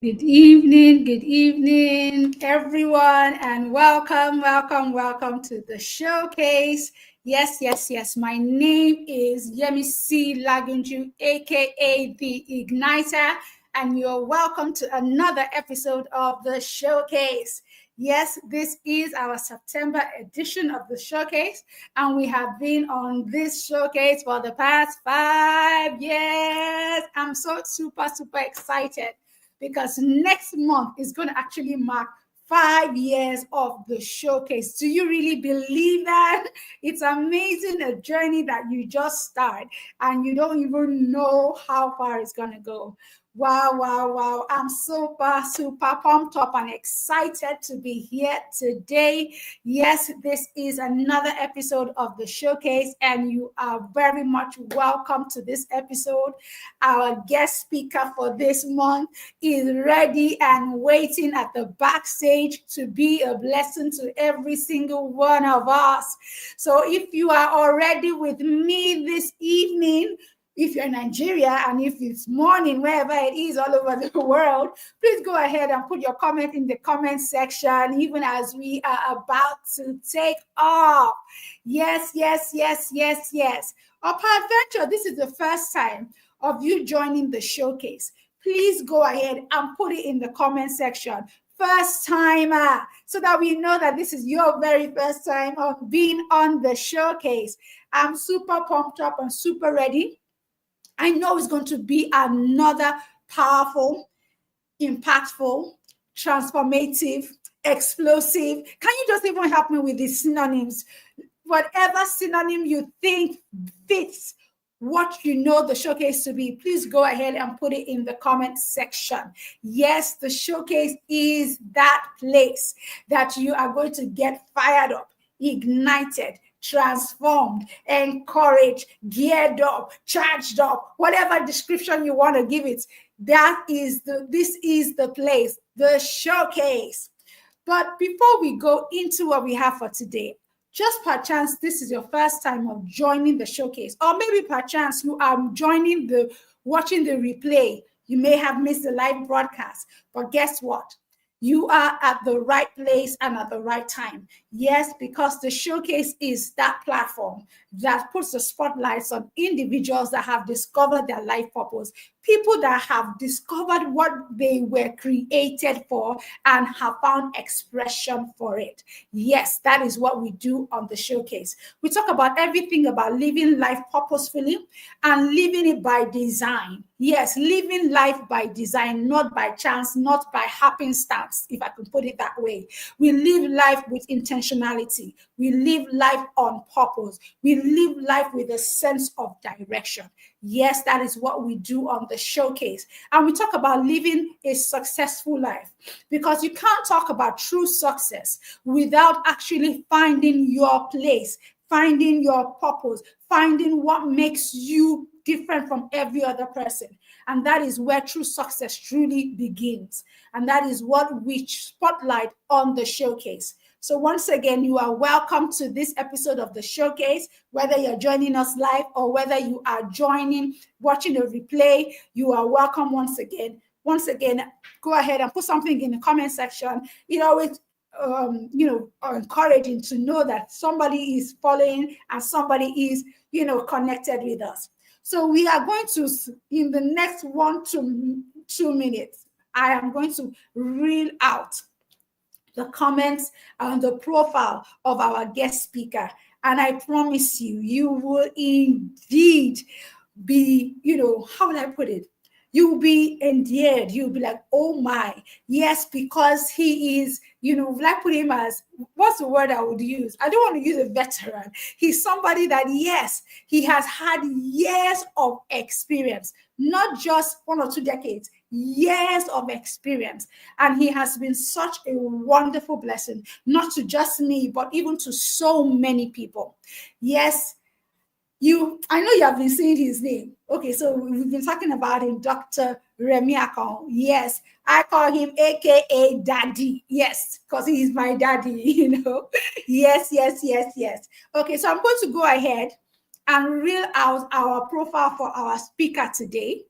Good evening, everyone, and welcome to the showcase. Yes. My name is Yemisi Lagunju, aka the Igniter, and you're welcome to another episode of the showcase. Yes, this is our September edition of the showcase, and we have been on this showcase for the past 5 years. I'm so super excited because next month is going to actually mark 5 years of the showcase. Do you really believe that? It's amazing, a journey that you just start and you don't even know how far it's going to go. Wow. I'm super pumped up and excited to be here today. Yes, this is another episode of the showcase, and you are very much welcome to this episode. Our guest speaker for this month is ready and waiting at the backstage to be a blessing to every single one of us. So if you are already with me this evening, if you're in Nigeria and if it's morning, wherever it is all over the world, please go ahead and put your comment in the comment section, even as we are about to take off. Yes. Or peradventure, this is the first time of you joining the showcase. Please go ahead and put it in the comment section. First timer, so that we know that this is your very first time of being on the showcase. I'm super pumped up and super ready. I know it's going to be another powerful, impactful, transformative, explosive. Can you just even help me with these synonyms? Whatever synonym you think fits what you know the showcase to be, please go ahead and put it in the comment section. Yes, the showcase is that place that you are going to get fired up, ignited, transformed, encouraged, geared up, charged up, whatever description you want to give it. This is the place, the showcase. But before we go into what we have for today, just perchance this is your first time of joining the showcase, or maybe perchance you are watching the replay. You may have missed the live broadcast, but guess what? You are at the right place and at the right time. Yes, because the showcase is that platform that puts the spotlights on individuals that have discovered their life purpose, people that have discovered what they were created for and have found expression for it. Yes, that is what we do on the showcase. We talk about everything about living life purposefully and living it by design. Yes, living life by design, not by chance, not by happenstance, if I could put it that way. We live life with intentionality. We live life on purpose. We live life with a sense of direction. Yes, that is what we do on the showcase. And we talk about living a successful life, because you can't talk about true success without actually finding your place, finding your purpose, finding what makes you different from every other person. And that is where true success truly begins. And that is what we spotlight on the showcase. So once again, you are welcome to this episode of the showcase, whether you're joining us live or whether you are watching a replay, you are welcome once again. Once again, go ahead and put something in the comment section. It always encouraging to know that somebody is following and somebody is, connected with us. So we are going to, in the next 1 to 2 minutes, I am going to reel out the comments and the profile of our guest speaker. And I promise you, you will indeed be, how will I put it? You'll be endeared. You'll be like, oh my, yes, because he is, like put him as, what's the word I would use? I don't want to use a veteran. He's somebody that, yes, he has had years of experience, not just 1 or 2 decades, years of experience. And he has been such a wonderful blessing, not to just me, but even to so many people. Yes, I know you have been saying his name. Okay, so we've been talking about him, Dr. Remi Akano. Yes, I call him AKA Daddy. Yes, because he is my daddy, Yes. Okay, so I'm going to go ahead and reel out our profile for our speaker today.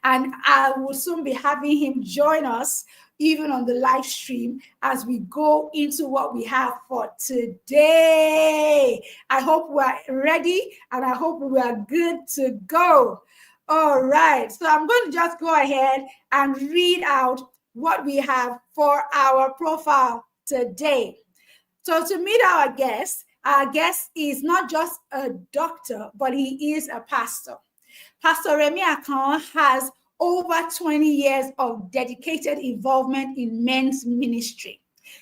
And I will soon be having him join us even on the live stream as we go into what we have for today. I hope we're ready and I hope we are good to go. All right, so I'm going to just go ahead and read out what we have for our profile today. So to meet our guest is not just a doctor, but he is a pastor. Pastor Remi Akano has over 20 years of dedicated involvement in men's ministry.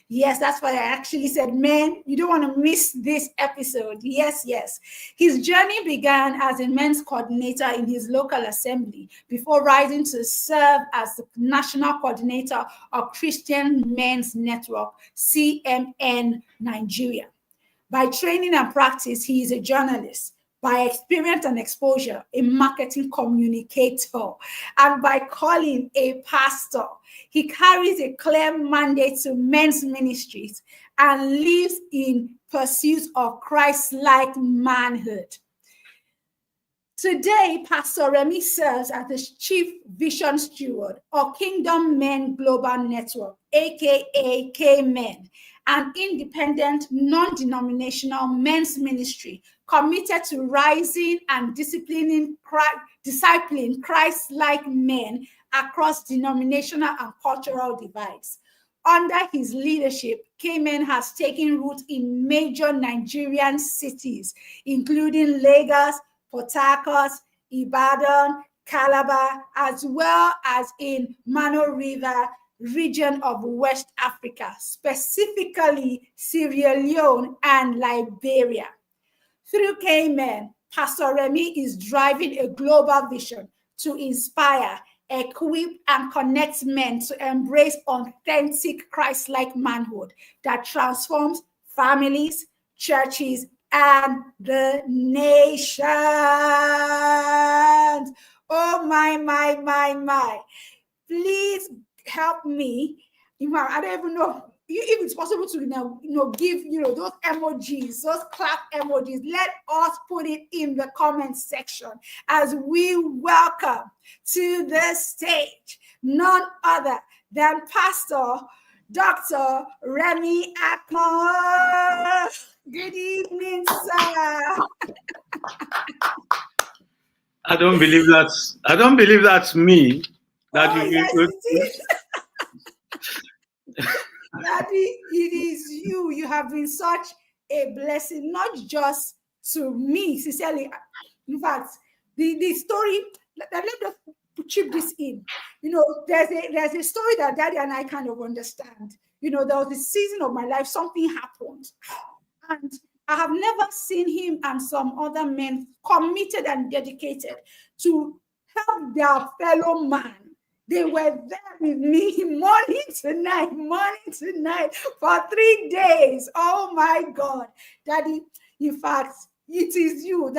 Yes, that's why I actually said, men, you don't want to miss this episode. Yes, yes. His journey began as a men's coordinator in his local assembly before rising to serve as the national coordinator of Christian Men's Network, CMN Nigeria. By training and practice, he is a journalist. By experience and exposure, a marketing communicator, and by calling, a pastor. He carries a clear mandate to men's ministries and lives in pursuit of Christ-like manhood. Today, Pastor Remi serves as the Chief Vision Steward of Kingdom Men Global Network, aka K-Men, an independent, non-denominational men's ministry committed to rising and disciplining Christ-like men across denominational and cultural divides. Under his leadership, K-Men has taken root in major Nigerian cities, including Lagos, Port Harcourt, Ibadan, Calabar, as well as in Mano River region of West Africa, specifically Sierra Leone and Liberia. Through K-Men, Pastor Remi is driving a global vision to inspire, equip, and connect men to embrace authentic Christ-like manhood that transforms families, churches, and the nations. Oh, my. Please help me. I don't even know if it's possible to give those emojis, those clap emojis. Let us put it in the comment section as we welcome to the stage none other than Pastor Dr. Remi Akano. Good evening, sir. I don't believe that's me. Yes, it is. Daddy, it is you. You have been such a blessing, not just to me, sincerely. In fact, the story, let me just chip this in. There's a story that Daddy and I kind of understand. There was a season of my life, something happened. And I have never seen him and some other men committed and dedicated to help their fellow man. They were there with me morning to night for 3 days. Oh my God. Daddy, in fact, it is you. In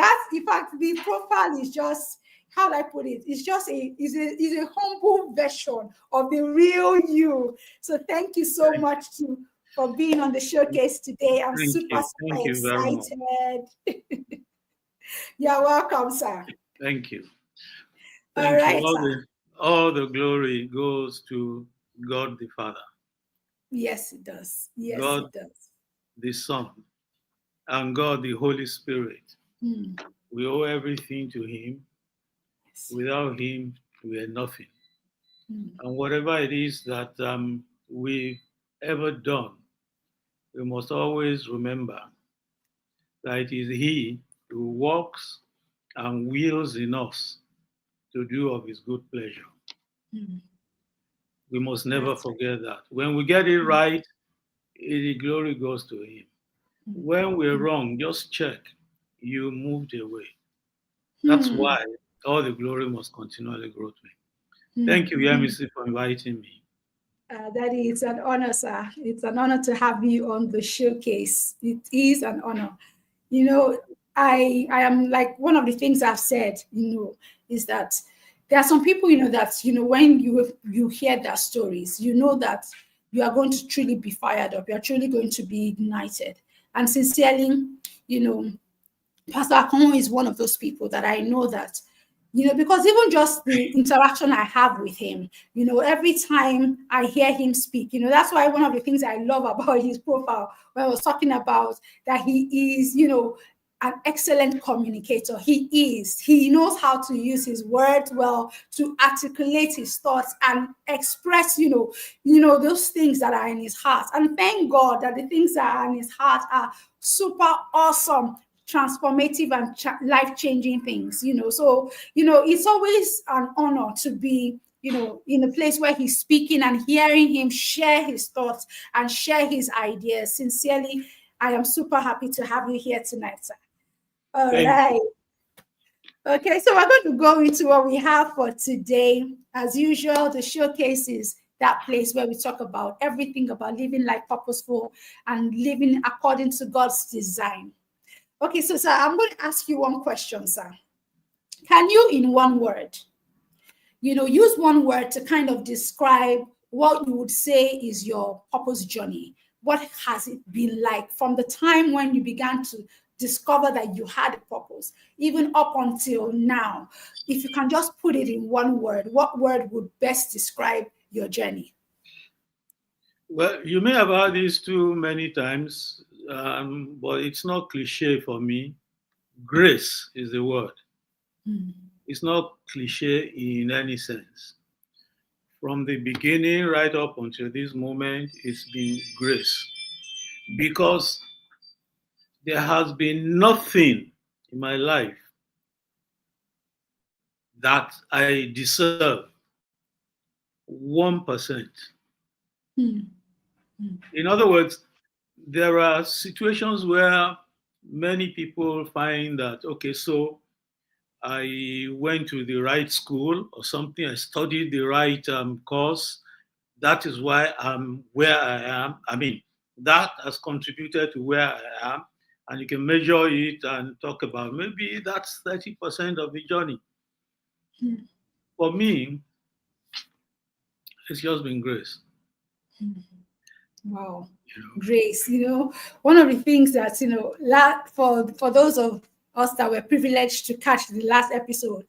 fact, the profile is just, how do I put it? It's just a humble version of the real you. So thank you so much for being on the showcase today. I'm super excited. You're welcome, sir. Thank you. All right, sir. All the glory goes to God the Father. Yes, it does. Yes, God, it does. The Son, and God the Holy Spirit. We owe everything to Him. Yes. Without Him, we are nothing. And whatever it is that we've ever done, we must always remember that it is He who works and wills in us to do of His good pleasure. We must never forget that. When we get it right, the glory goes to Him. When we're wrong, just check. You moved away. That's why all the glory must continually go to Him. Thank you, Yemisi, for inviting me. Daddy, it's an honor, sir. It's an honor to have you on the showcase. It is an honor. I am, like, one of the things I've said, is that there are some people, that, when you hear their stories, that you are going to truly be fired up. You are truly going to be ignited. And sincerely, Pastor Akano is one of those people that I know that because even just the interaction I have with him, every time I hear him speak, that's why one of the things I love about his profile, when I was talking about that he is, an excellent communicator. He knows how to use his words well to articulate his thoughts and express, those things that are in his heart. And thank God that the things that are in his heart are super awesome, transformative and life-changing things. So it's always an honor to be in a place where he's speaking and hearing him share his thoughts and share his ideas. Sincerely, I am super happy to have you here tonight, sir. All right. Okay, so we're going to go into what we have for today. As usual, the showcase is that place where we talk about everything about living life purposeful and living according to God's design. Okay, so sir, I'm going to ask you one question, sir. Can you, in one word, use one word to kind of describe what you would say is your purpose journey? What has it been like from the time when you began to discover that you had a purpose, even up until now? If you can just put it in one word, what word would best describe your journey? Well, you may have heard this too many times, but it's not cliche for me. Grace is the word. It's not cliche in any sense. From the beginning right up until this moment, it's been grace. Because there has been nothing in my life that I deserve 1%. In other words, there are situations where many people find that, okay, so I went to the right school or something, I studied the right course. That is why I'm where I am. I mean, that has contributed to where I am. And you can measure it and talk about maybe that's 30% of the journey. For me, it's just been grace. Wow. Grace, one of the things that, for those of us that were privileged to catch the last episode,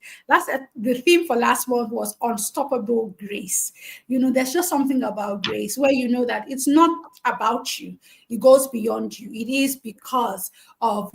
the theme for last month was unstoppable grace. There's just something about grace where you know that it's not about you, it goes beyond you. It is because of,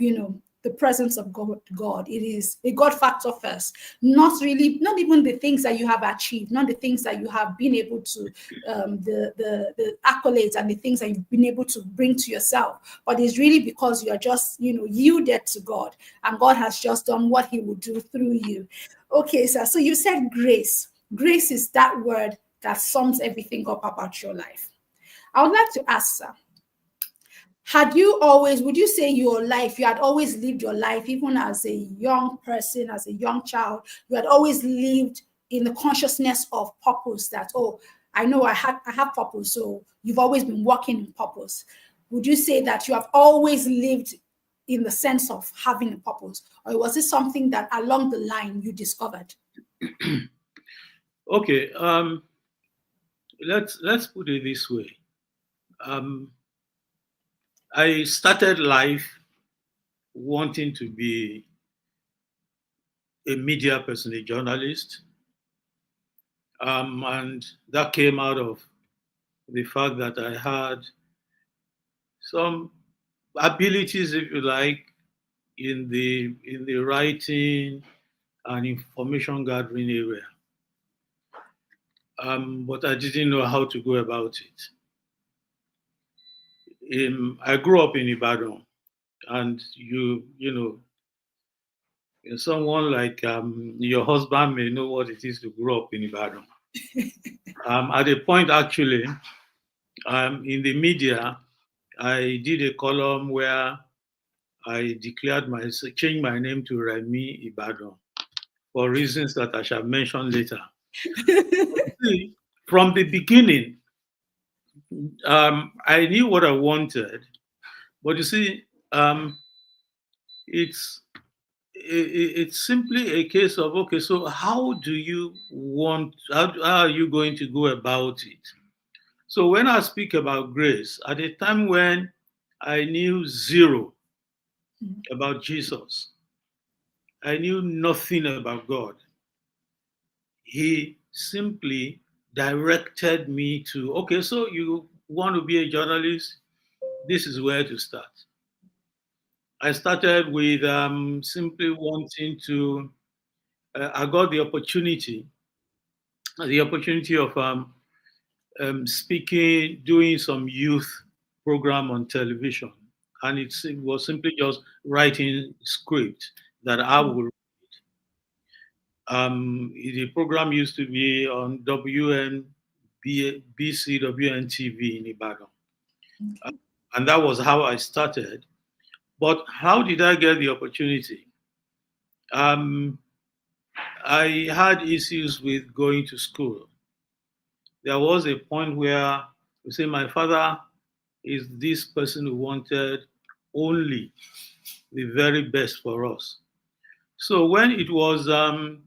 the presence of God. It is a God factor first, not even the things that you have achieved, not the things that you have been able to, the accolades and the things that you've been able to bring to yourself, but it's really because you are just, yielded to God, and God has just done what he would do through you. Okay, sir. So you said grace. Grace is that word that sums everything up about your life. I would like to ask, sir, would you say you had always lived your life, even as a young person, as a young child, you had always lived in the consciousness of purpose that, oh, I know I have purpose, so you've always been working in purpose. Would you say that you have always lived in the sense of having a purpose, or was it something that along the line you discovered? Okay, let's put it this way. I started life wanting to be a media person, a journalist, and that came out of the fact that I had some abilities, if you like, in the writing and information gathering area. But I didn't know how to go about it. I grew up in Ibadan, and someone like your husband may know what it is to grow up in Ibadan. At a point, actually, in the media, I did a column where I changed my name to Remi Ibadan for reasons that I shall mention later. From the beginning, I knew what I wanted, but you see, it's simply a case of, okay, so how are you going to go about it? So when I speak about grace, at a time when I knew zero about Jesus, I knew nothing about God. he simply directed me to, okay, so you want to be a journalist? This is where to start. I started with simply wanting to, I got the opportunity of speaking, doing some youth program on television. And it was simply just writing script that I would. The program used to be on WNBC, WNTV in Ibadan. And that was how I started. But how did I get the opportunity? Um, I had issues with going to school. There was a point where you say my father is this person who wanted only the very best for us. So when it was a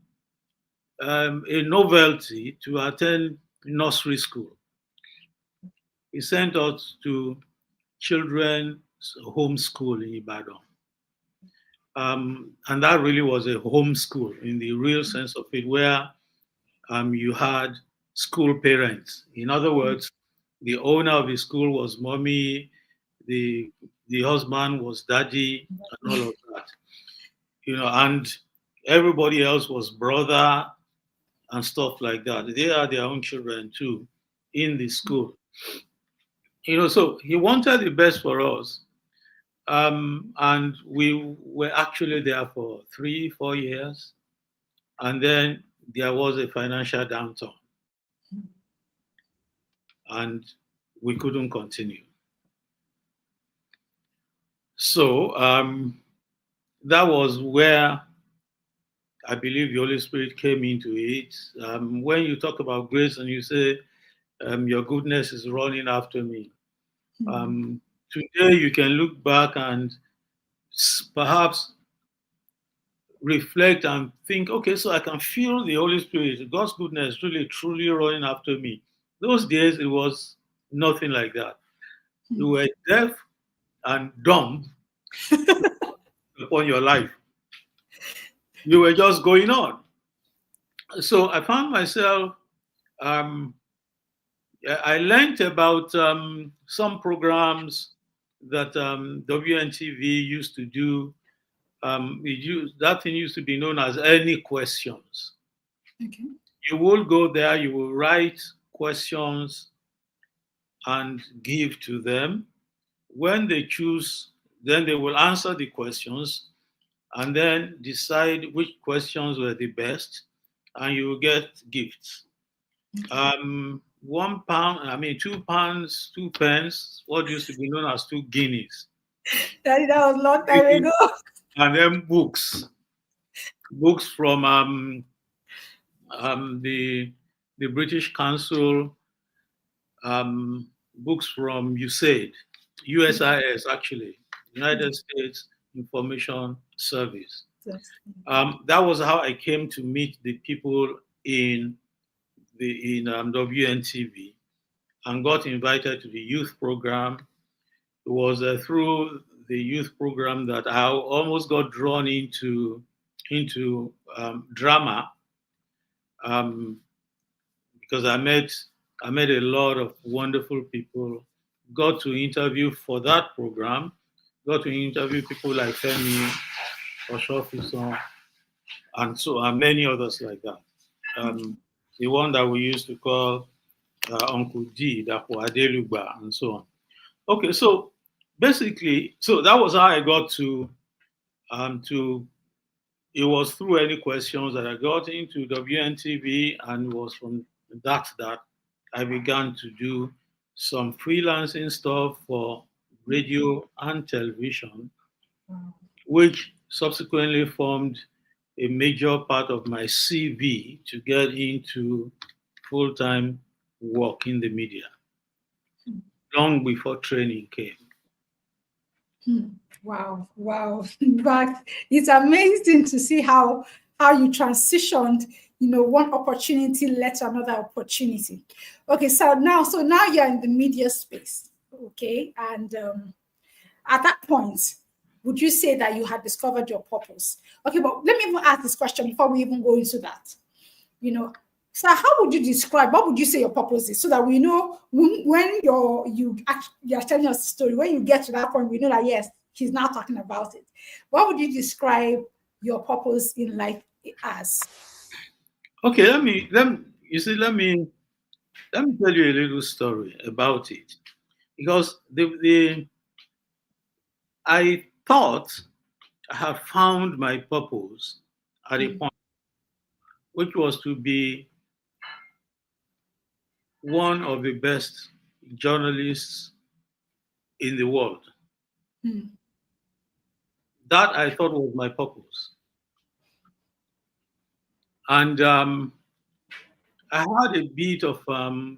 novelty to attend nursery school, he sent us to children's home school in Ibadan. And that really was a home school in the real sense of it, where you had school parents. In other words, the owner of the school was mommy, the the husband was daddy, and all of that. And everybody else was brother and stuff like that. They had their own children too in the school. So he wanted the best for us. And we were actually there for 3-4 years. And then there was a financial downturn. And we couldn't continue. So that was where I believe the Holy Spirit came into it. When you talk about grace and you say, your goodness is running after me. Today you can look back and perhaps reflect and think, okay, so I can feel the Holy Spirit, God's goodness really, truly running after me. Those days it was nothing like that. You were deaf and dumb upon your life. You were just going on. So I found myself, I learned about some programs that WNTV used to do. That thing used to be known as Any Questions. Okay. You will go there, you will write questions and give to them. When they choose, then they will answer the questions and then decide which questions were the best, and you will get gifts. £1, £2, 2 pence, what used to be known as 2 guineas. That was a long time ago. And then books from the British Council, books from USIS actually, United States Information Service. That was how I came to meet the people in WNTV and got invited to the youth program. It was through the youth program that I almost got drawn into drama, because I met a lot of wonderful people. Got to interview for that program. Got to interview people like Femi, Oshofison, and many others like that. The one that we used to call Uncle D, Dapo Adelugba, and so on. Okay, so basically, so that was how I got to. It was through Any Questions that I got into WNTV, and it was from that I began to do some freelancing stuff for radio and television, which subsequently formed a major part of my CV to get into full-time work in the media, long before training came. Wow. But it's amazing to see how you transitioned, one opportunity led to another opportunity. Okay, so now you're in the media space, okay? And at that point, would you say that you had discovered your purpose? Okay, but let me even ask this question before we even go into that. So how would you describe, what would you say your purpose is, so that we know when you're telling us the story, when you get to that point, we know that yes, he's now talking about it. What would you describe your purpose in life as? Okay, let me tell you a little story about it, because I thought I had found my purpose at a point, which was to be one of the best journalists in the world. Mm. That I thought was my purpose. And I had a bit of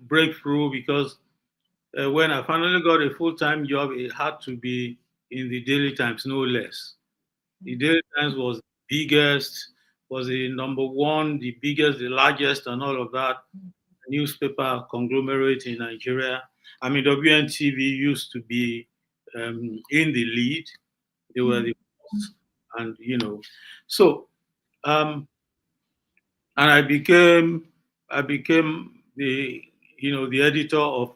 breakthrough, because when I finally got a full time job, it had to be in the Daily Times, no less. The Daily Times was the biggest, was the number one, the biggest, the largest, and all of that newspaper conglomerate in Nigeria. I mean, WNTV used to be in the lead. They were the first, and so um, and I became the the editor of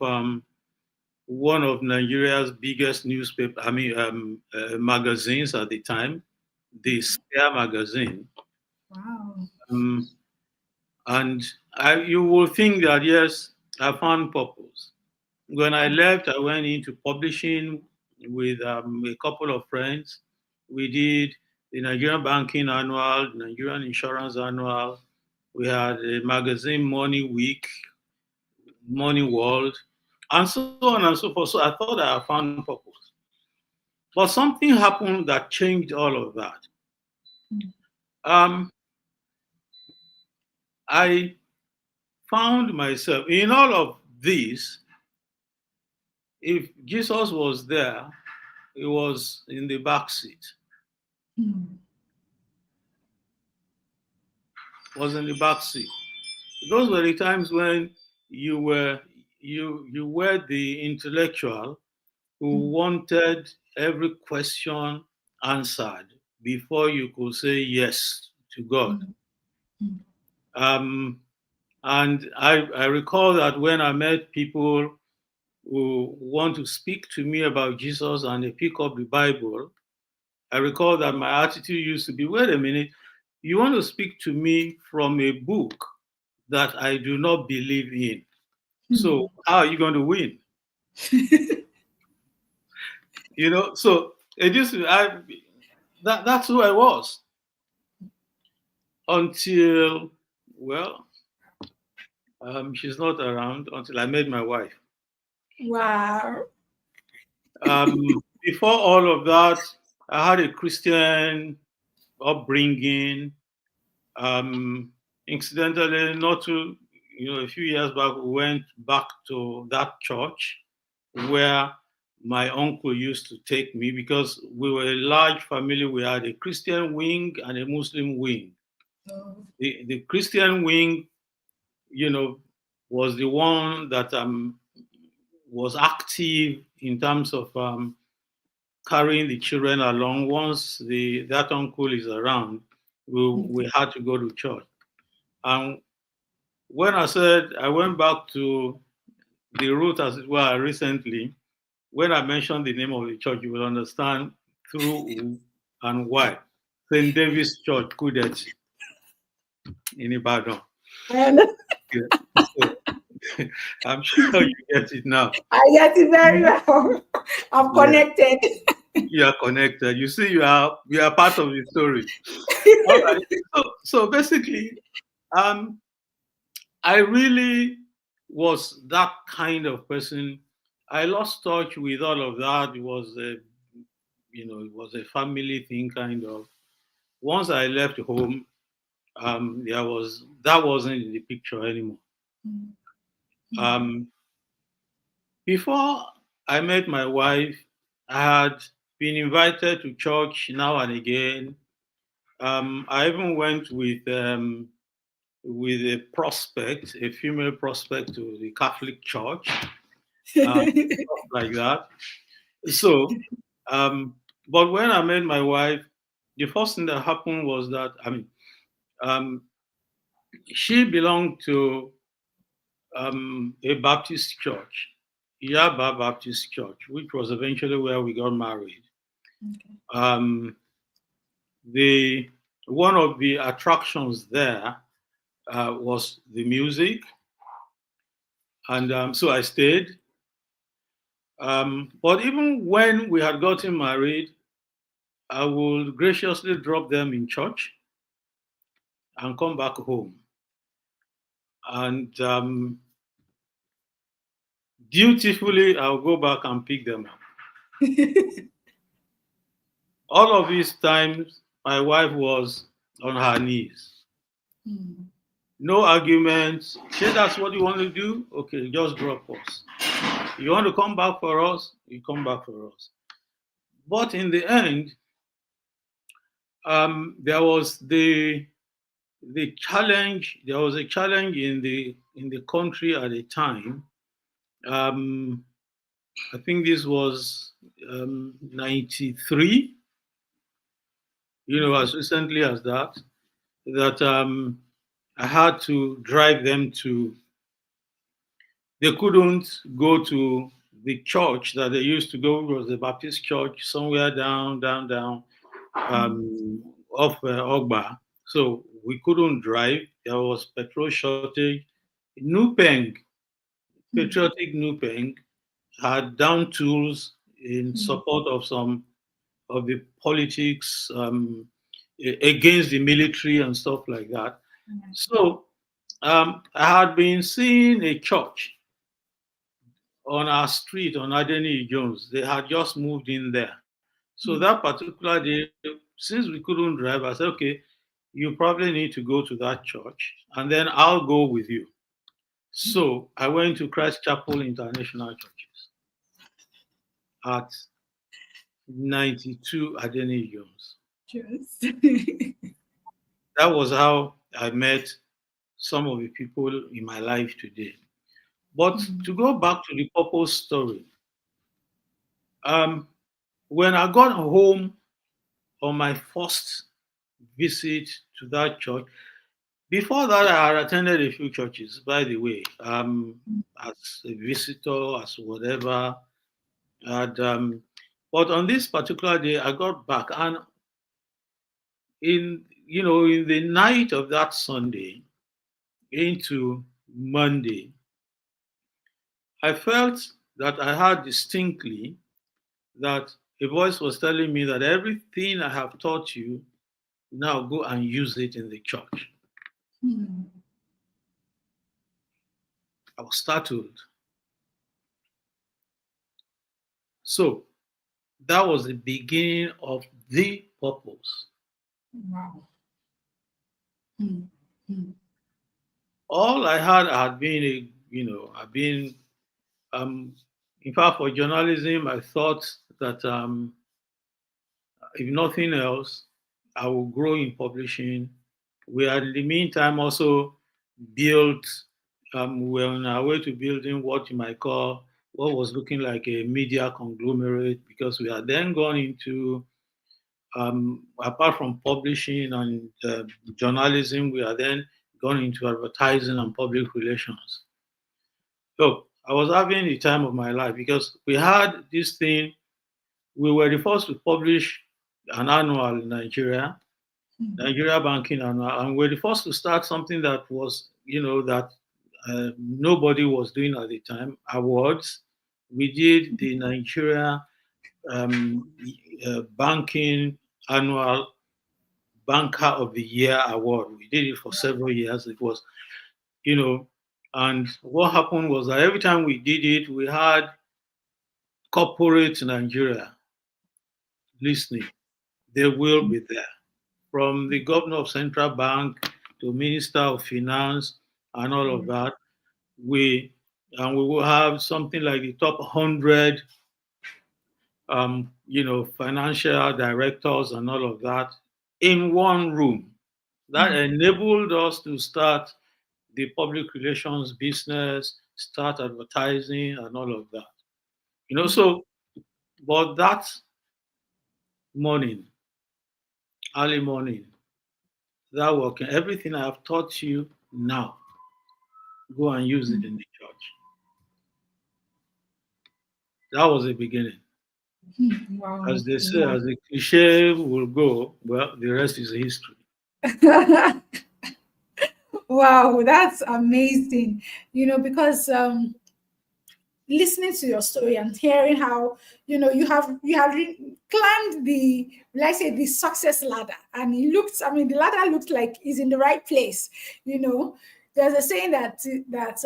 one of Nigeria's biggest newspaper. I mean, magazines at the time, the Spare magazine. Wow. Um, and you will think that yes, I found purpose. When I left, I went into publishing with a couple of friends. We did the Nigerian Banking Annual, the Nigerian Insurance Annual. We had a magazine, Money Week, Money World, and so on and so forth. So I thought I had found purpose. But something happened that changed all of that. Um, I found myself in all of this. If Jesus was there, he was in the back seat. Mm. Was in the back seat. Those were the times when you were you were the intellectual who wanted every question answered before you could say yes to God. Um, and I recall that when I met people who want to speak to me about Jesus and they pick up the Bible, I recall that my attitude used to be, wait a minute, you want to speak to me from a book that I do not believe in. So how are you going to win? So it used to, that's who I was until, well, she's not around, until I met my wife. Wow. Before all of that, I had a Christian upbringing. Incidentally, not too, a few years back, we went back to that church where my uncle used to take me, because we were a large family. We had a Christian wing and a Muslim wing. The Christian wing, was the one that was active in terms of carrying the children along. Once that uncle is around, we had to go to church. And when I said I went back to the root as it were recently, when I mentioned the name of the church, you will understand through who and why. St. David's Church, Kudet, in Ibadan. Yeah. So, I'm sure you get it now. I get it very well. I'm connected. You are connected. You see, you are part of the story. All right. So basically, I really was that kind of person. I lost touch with all of that. It was a family thing, kind of. Once I left home, that wasn't in the picture anymore. Um, before I met my wife, I had been invited to church now and again. I even went with a prospect, a female prospect, to the Catholic Church, stuff like that. So, but when I met my wife, the first thing that happened was that um, She belonged to a Baptist church, Yaba Baptist Church, which was eventually where we got married. Okay. Um, the One of the attractions there was the music, and so I stayed. But even when we had gotten married, I would graciously drop them in church and come back home. And dutifully, I'll go back and pick them up. All of these times, my wife was on her knees. Mm. No arguments. Say that's what you want to do? Okay, just drop us. You want to come back for us? You come back for us. But in the end, there was the challenge. There was a challenge in the country at the time. Um, I think this was 93. As recently as that. That I had to drive them to. They couldn't go to the church that they used to go. It was the Baptist church somewhere down off Ogba. So we couldn't drive. There was petrol shortage. Nupeng, Mm. patriotic Nupeng, had down tools in Mm. support of some of the politics against the military and stuff like that. So I had been seeing a church on our street on Adeni Jones. They had just moved in there. So Mm. that particular day, since we couldn't drive, I said, okay, you probably need to go to that church and then I'll go with you. So I went to Christ Chapel International Churches at 92 Adeni Jones. Just. That was how I met some of the people in my life today. But Mm. to go back to the purpose story, um, when I got home on my first visit to that church, before that, I had attended a few churches, by the way, as a visitor, as whatever. And, but on this particular day, I got back, and in the night of that Sunday into Monday, I felt that I heard distinctly that a voice was telling me that everything I have taught you, now go and use it in the church. Mm. I was startled. So that was the beginning of the purpose. Wow. Mm. Mm. All I had been I've been, um, in fact, for journalism, I thought that if nothing else, I will grow in publishing. We had, in the meantime, also built, we were on our way to building what you might call what was looking like a media conglomerate because we had then gone into, apart from publishing and journalism, we are then gone into advertising and public relations. So I was having the time of my life because we had this thing. We were the first to publish an annual in Nigeria, Mm. Nigeria Banking Annual, and we were the first to start something that was, that nobody was doing at the time, awards. We did the Nigeria um, Banking Annual Banker of the Year award. We did it for several years. It was, you know, and what happened was that every time we did it, we had corporate Nigeria listening. They will be there. From the governor of central bank to minister of finance and all of that, we we will have something like the top 100 financial directors and all of that in one room. That Mm. enabled us to start the public relations business, start advertising, and all of that. So, but that morning, early morning, that working, everything I have taught you, now. Go and use it in the church. That was the beginning. Wow. As they say, Wow. as the cliche will go, well, the rest is history. Wow, that's amazing. Because listening to your story and hearing how you have climbed the, let's say, the success ladder, and the ladder looks like it's in the right place. There's a saying that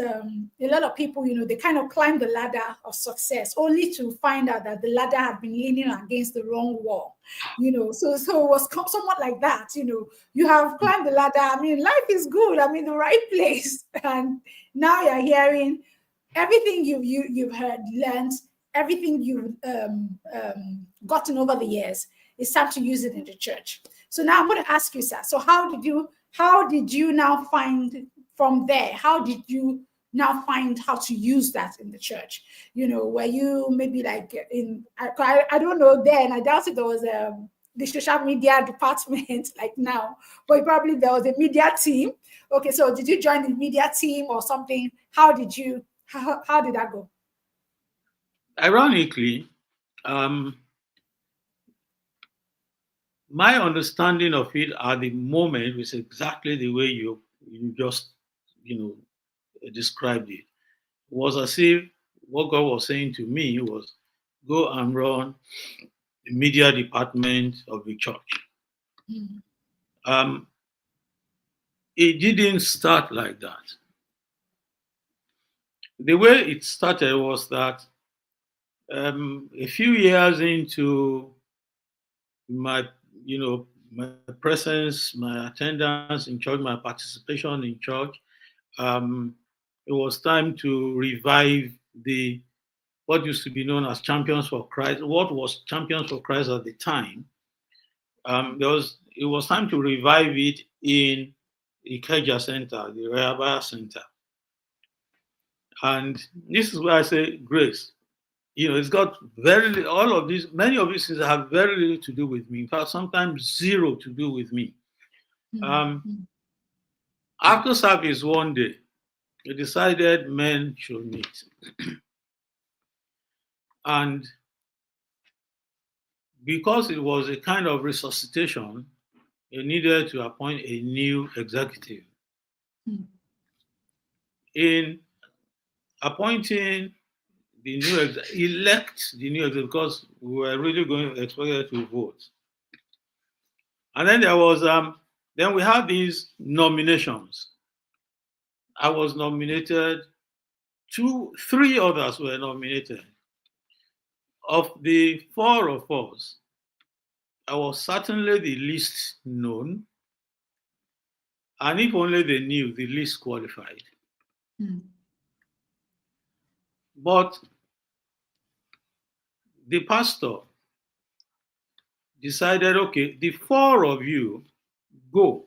a lot of people, they kind of climb the ladder of success only to find out that the ladder had been leaning against the wrong wall. So it was somewhat like that. You have climbed the ladder. Life is good. I'm in the right place. And now you're hearing everything you've heard, learned, everything you've gotten over the years. It's time to use it in the church. So now I'm going to ask you, sir. So how did you now find from there? How did you now find how to use that in the church? Were you maybe like I don't know then. I doubt it there was the social media department like now, but probably there was a media team. Okay, so did you join the media team or something? How did that go? Ironically, um, my understanding of it at the moment was exactly the way you just you described it. It was as if what God was saying to me was, go and run the media department of the church. Mm. Um, it didn't start like that. The way it started was that a few years into my my presence, my attendance in church, my participation in church, um, it was time to revive the what used to be known as Champions for Christ. What was Champions for Christ at the time? It was time to revive it in the Ikeja Center, the Rehabaya Center, and this is where I say grace. It's got all of these, many of these things have very little to do with me. In fact, sometimes zero to do with me. Um, Mm. After service one day, we decided men should meet. And because it was a kind of resuscitation, they needed to appoint a new executive. Mm. In appointing the elect the new executive, because we were really going expected to vote. And then then we had these nominations. I was nominated. Three others were nominated. Of the four of us, I was certainly the least known, and if only they knew, the least qualified. Mm. But the pastor decided, okay, the four of you go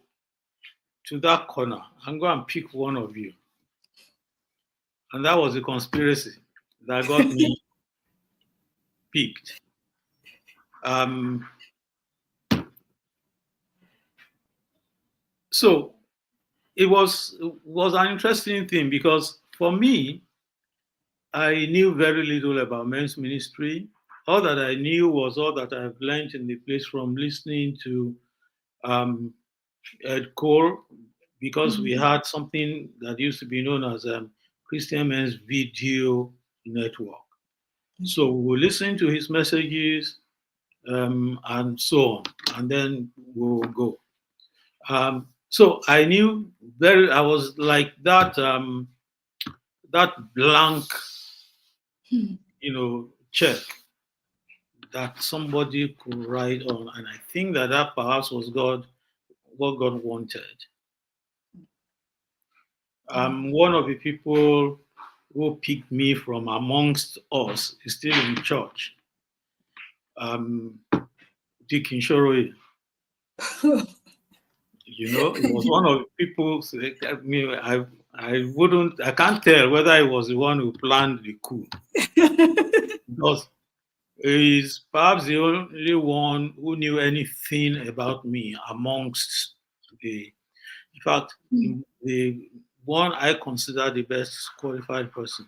to that corner and go and pick one of you. And that was a conspiracy that got me picked. So it was an interesting thing because for me, I knew very little about men's ministry. All that I knew was all that I've learned in the place from listening to Ed Cole, because we had something that used to be known as Christian Men's Video Network. So we will listen to his messages and so on, and then we'll go. So I knew I was like that blank, check that somebody could write on, and I think that perhaps was what God wanted. One of the people who picked me from amongst us is still in church. Dick Inshoroye. It was one of the people. I can't tell whether he was the one who planned the coup. Because he's perhaps the only one who knew anything about me amongst the In fact, Mm. the one I consider the best qualified person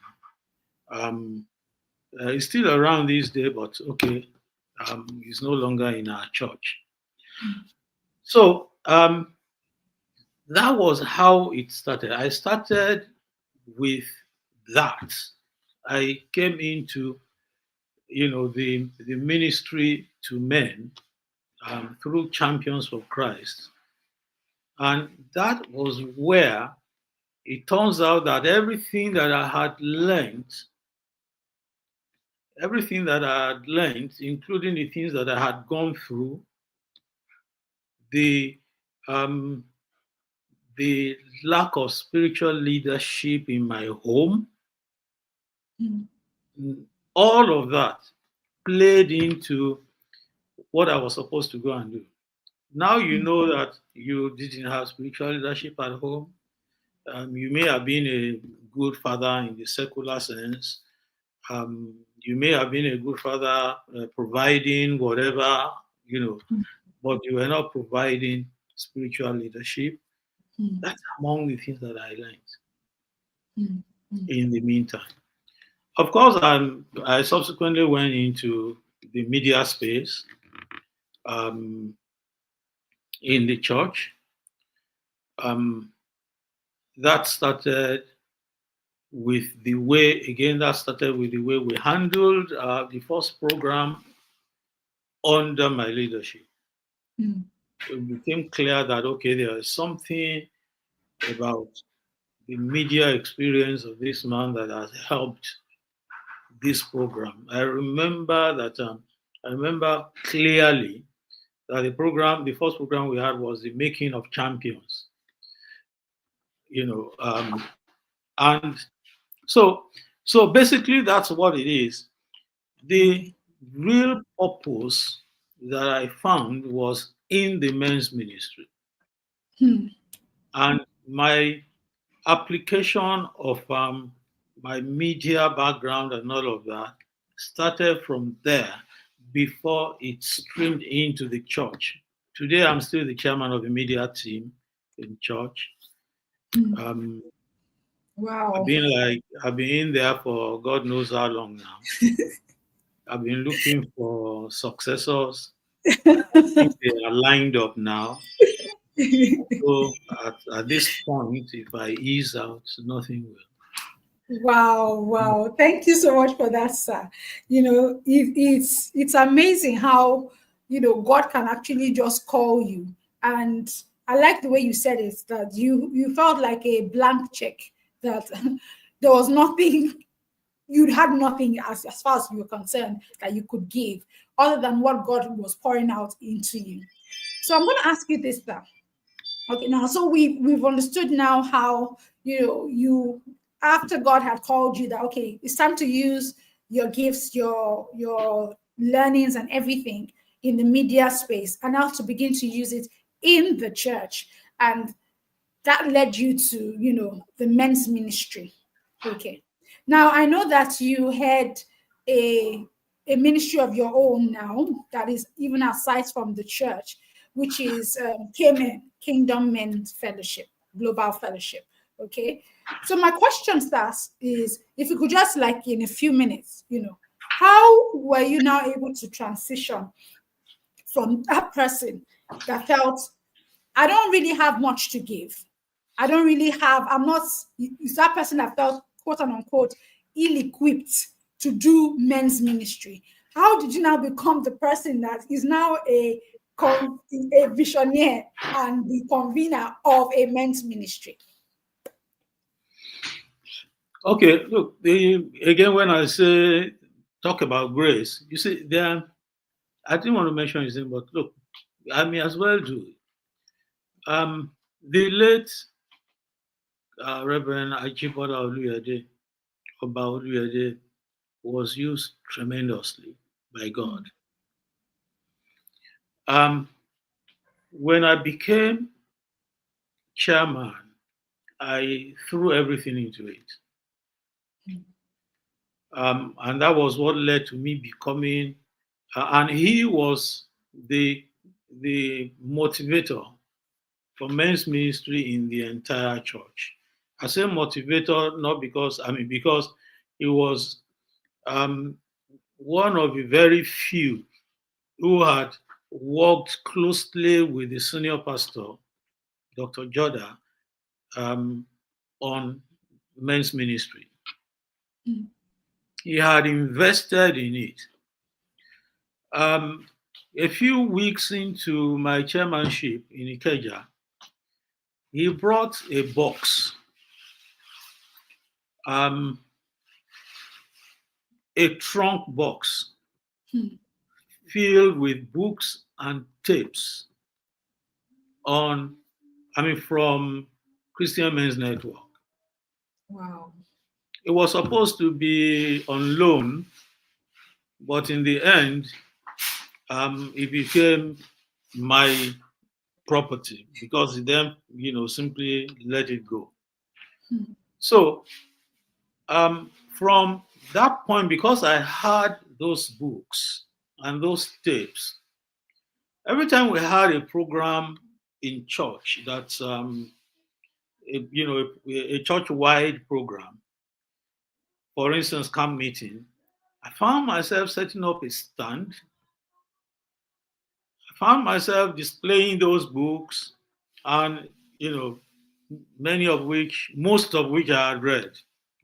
um, is still around these days, but okay, he's no longer in our church. So that was how it started. I started with that. I came into, the ministry to men through Champions for Christ, and that was where it turns out that everything that I had learned, including the things that I had gone through, the um, the lack of spiritual leadership in my home, Mm. all of that played into what I was supposed to go and do. Now you Mm. know that you didn't have spiritual leadership at home. You may have been a good father in the secular sense. You may have been a good father providing whatever, you know, but you were not providing spiritual leadership. Mm. That's among the things that I learned Mm. Mm. in the meantime. Of course, I subsequently went into the media space um, in the church. Um, that started that started with the way we handled the first program under my leadership. Mm. It became clear that, okay, there is something about the media experience of this man that has helped this program. I remember clearly that the first program we had was the making of champions, you know, and so, so basically that's what it is. The real purpose that I found was in the men's ministry, Mm. and my application of my media background and all of that started from there before it streamed into the church. Today, I'm still the chairman of the media team in church. Mm. Um, Wow. I've been in there for God knows how long now. I've been looking for successors. I think they are lined up now. So at this point, if I ease out, nothing will. Wow, wow. Thank you so much for that, sir. It's amazing how, God can actually just call you. And I like the way you said it, that you felt like a blank check, that there was nothing, you had nothing as far as you were concerned that you could give other than what God was pouring out into you. So I'm going to ask you this, sir. Okay, now so we've understood now how, you, after God had called you, that okay, it's time to use your gifts, your learnings and everything in the media space, and now to begin to use it in the church. And that led you to, the men's ministry. Okay. Now I know that you had a ministry of your own now that is even aside from the church, which is Kingdom Men's Fellowship, Global Fellowship. Okay. So my question starts is, if you could just, like, in a few minutes, how were you now able to transition from that person that felt, I don't really have much to give. I'm not, it's that person that felt, quote unquote, ill equipped to do men's ministry. How did you now become the person that is now a visionary and the convener of a men's ministry? Okay, look, again, when I say talk about grace, you see, I didn't want to mention his name, but look, I may as well do it. The late Reverend Ajibola Oluyede was used tremendously by God. Um, when I became chairman, I threw everything into it. And that was what led to me becoming, and he was the the motivator for men's ministry in the entire church. I say motivator not because, because he was um, one of the very few who had worked closely with the senior pastor, Dr. Joda, um, on men's ministry. Mm. He had invested in it. Um, a few weeks into my chairmanship in Ikeja, he brought a box, um, a trunk box Mm. filled with books and tapes on, from Christian Men's Network. Wow. It was supposed to be on loan, but in the end, it became my property because he then, simply let it go. Mm. So from that point, because I had those books and those tapes, every time we had a program in church that's a church-wide program, for instance, camp meeting, I found myself setting up a stand. I found myself displaying those books, and you know, most of which I had read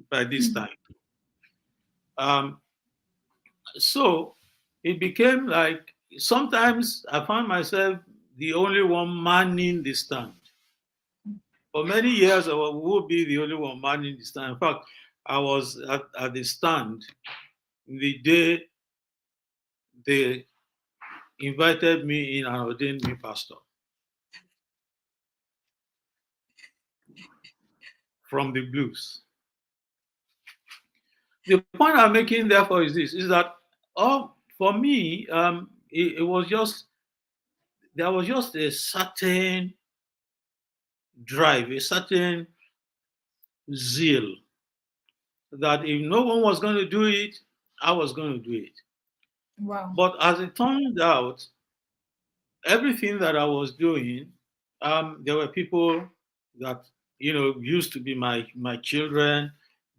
by this Mm. time. Um, so it became like sometimes I found myself the only one manning the stand. For many years, I would be the only one manning the stand. In fact, I was at the stand the day they invited me in and ordained me pastor from the blues. The point I'm making, therefore, is this: is that for me, it was just there was just a certain drive, a certain zeal that if no one was going to do it, I was going to do it. Wow. But as it turned out, everything that I was doing, there were people that used to be my children.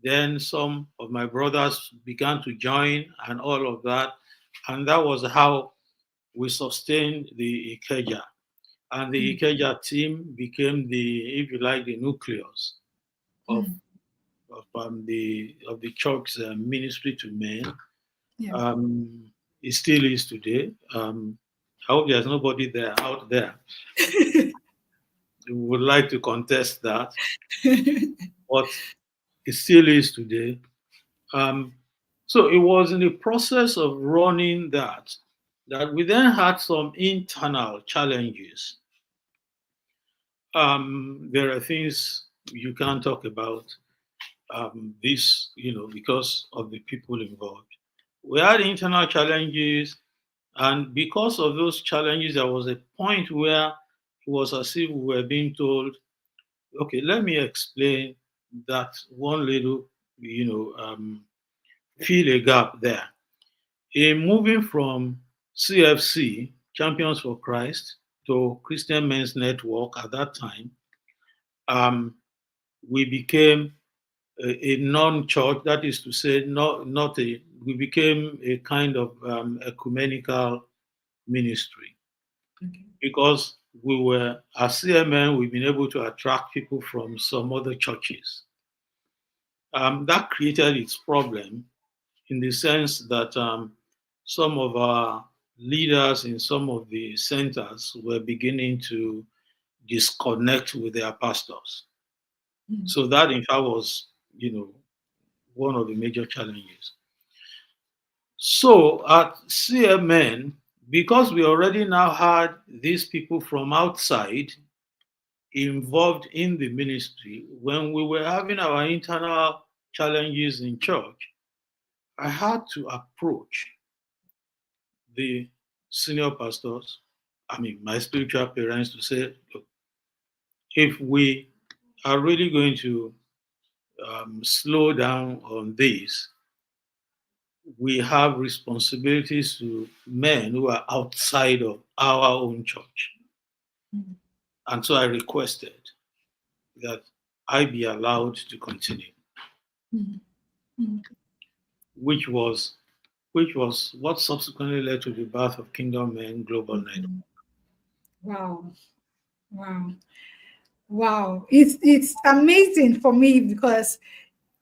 Then some of my brothers began to join, and all of that, and that was how we sustained the Ikeja. And the Mm. Ikeja team became if you like, the nucleus of Mm. the church's ministry to men. Yeah. Um, it still is today. I hope there's nobody out there who would like to contest that, but it still is today. Um, so it was in the process of running that we then had some internal challenges. There are things you can't talk about this, because of the people involved. We had internal challenges, and because of those challenges, there was a point where it was as if we were being told, okay, let me explain that one little, fill a gap there. In moving from CFC, Champions for Christ, to Christian Men's Network at that time, um, we became a non-church. That is to say, not a. We became a kind of ecumenical ministry Okay. because we were, as CMN, we've been able to attract people from some other churches. That created its problem in the sense that some of our leaders in some of the centers were beginning to disconnect with their pastors. Mm. So that, in fact, was, one of the major challenges. So at CMN, because we already now had these people from outside involved in the ministry, when we were having our internal challenges in church, I had to approach the senior pastors, my spiritual parents, to say, look, if we are really going to slow down on this, we have responsibilities to men who are outside of our own church. Mm. And so I requested that I be allowed to continue, which was what subsequently led to the birth of Kingdom Men Global Network. Wow. Wow. Wow. It's amazing for me because